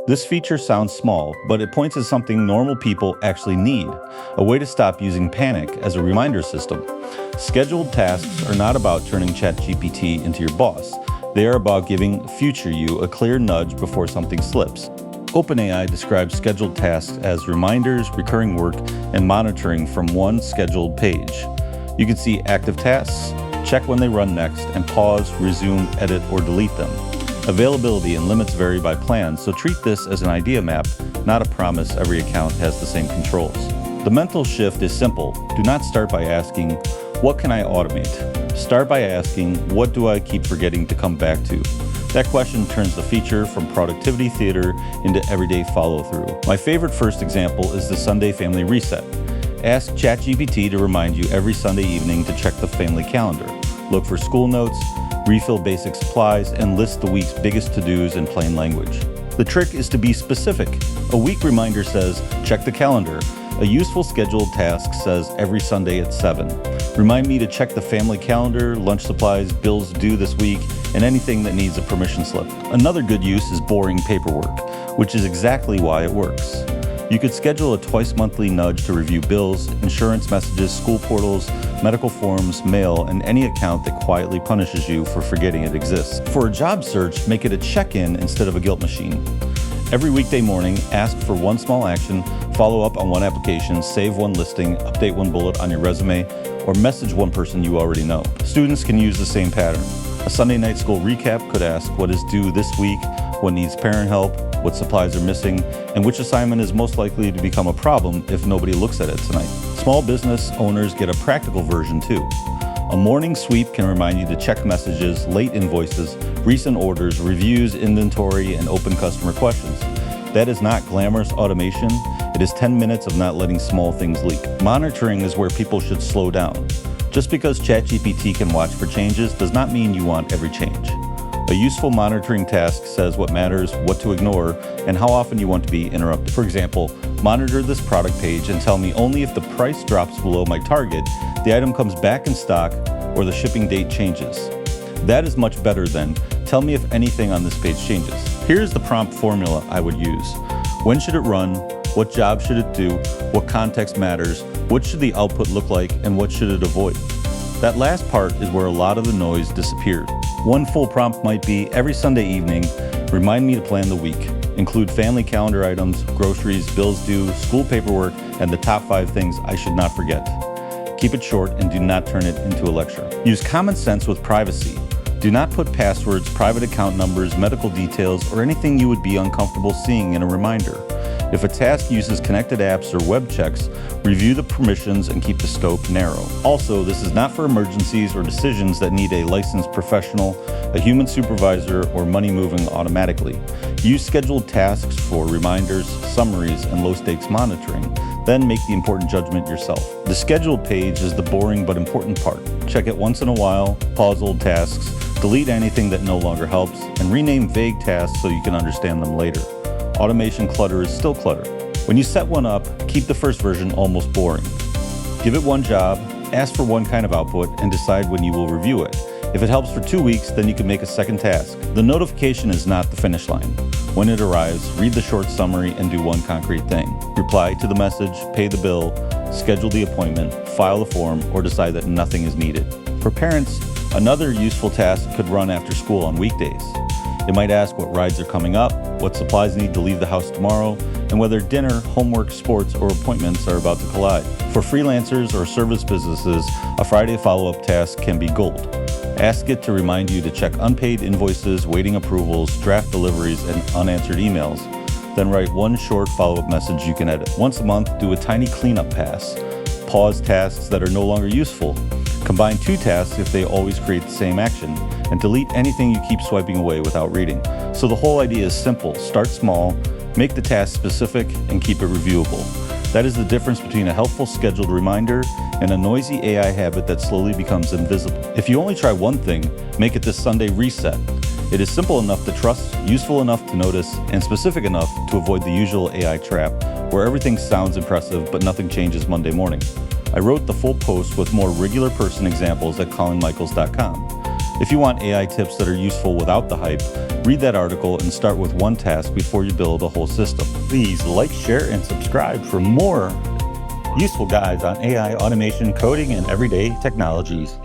This feature sounds small, but it points to something normal people actually need, a way to stop using panic as a reminder system. Scheduled tasks are not about turning ChatGPT into your boss. They are about giving future you a clear nudge before something slips. OpenAI describes scheduled tasks as reminders, recurring work, and monitoring from one scheduled page. You can see active tasks, check when they run next, and pause, resume, edit, or delete them. Availability and limits vary by plan, so treat this as an idea map, not a promise every account has the same controls. The mental shift is simple. Do not start by asking, what can I automate? Start by asking, what do I keep forgetting to come back to? That question turns the feature from productivity theater into everyday follow-through. My favorite first example is the Sunday Family Reset. Ask ChatGPT to remind you every Sunday evening to check the family calendar. Look for school notes, refill basic supplies, and list the week's biggest to-dos in plain language. The trick is to be specific. A week reminder says, check the calendar. A useful scheduled task says every Sunday at 7. Remind me to check the family calendar, lunch supplies, bills due this week, and anything that needs a permission slip. Another good use is boring paperwork, which is exactly why it works. You could schedule a twice-monthly nudge to review bills, insurance messages, school portals, medical forms, mail, and any account that quietly punishes you for forgetting it exists. For a job search, make it a check-in instead of a guilt machine. Every weekday morning, ask for one small action, follow up on one application, save one listing, update one bullet on your resume, or message one person you already know. Students can use the same pattern. A Sunday night school recap could ask what is due this week, what needs parent help, what supplies are missing, and which assignment is most likely to become a problem if nobody looks at it tonight. Small business owners get a practical version too. A morning sweep can remind you to check messages, late invoices, recent orders, reviews, inventory, and open customer questions. That is not glamorous automation. It is 10 minutes of not letting small things leak. Monitoring is where people should slow down. Just because ChatGPT can watch for changes does not mean you want every change. A useful monitoring task says what matters, what to ignore, and how often you want to be interrupted. For example, monitor this product page and tell me only if the price drops below my target, the item comes back in stock, or the shipping date changes. That is much better than, tell me if anything on this page changes. Here's the prompt formula I would use. When should it run? What job should it do? What context matters? What should the output look like? And what should it avoid? That last part is where a lot of the noise disappeared. One full prompt might be, every Sunday evening, remind me to plan the week. Include family calendar items, groceries, bills due, school paperwork, and the top 5 things I should not forget. Keep it short and do not turn it into a lecture. Use common sense with privacy. Do not put passwords, private account numbers, medical details, or anything you would be uncomfortable seeing in a reminder. If a task uses connected apps or web checks, review the permissions and keep the scope narrow. Also, this is not for emergencies or decisions that need a licensed professional, a human supervisor, or money moving automatically. Use scheduled tasks for reminders, summaries, and low-stakes monitoring. Then make the important judgment yourself. The scheduled page is the boring but important part. Check it once in a while, pause old tasks, delete anything that no longer helps, and rename vague tasks so you can understand them later. Automation clutter is still clutter. When you set one up, keep the first version almost boring. Give it one job, ask for one kind of output, and decide when you will review it. If it helps for 2 weeks, then you can make a second task. The notification is not the finish line. When it arrives, read the short summary and do one concrete thing. Reply to the message, pay the bill, schedule the appointment, file the form, or decide that nothing is needed. For parents, another useful task could run after school on weekdays. It might ask what rides are coming up, what supplies need to leave the house tomorrow, and whether dinner, homework, sports, or appointments are about to collide. For freelancers or service businesses, a Friday follow-up task can be gold. Ask it to remind you to check unpaid invoices, waiting approvals, draft deliveries, and unanswered emails. Then write one short follow-up message you can edit. Once a month, do a tiny cleanup pass. Pause tasks that are no longer useful. Combine 2 tasks if they always create the same action, and delete anything you keep swiping away without reading. So the whole idea is simple. Start small, make the task specific, and keep it reviewable. That is the difference between a helpful scheduled reminder and a noisy AI habit that slowly becomes invisible. If you only try one thing, make it this Sunday reset. It is simple enough to trust, useful enough to notice, and specific enough to avoid the usual AI trap, where everything sounds impressive but nothing changes Monday morning. I wrote the full post with more regular person examples at colleenmichaels.com. If you want AI tips that are useful without the hype, Read that article and start with one task before you build a whole system. Please like, share, and subscribe for more useful guides on AI, automation, coding, and everyday technologies.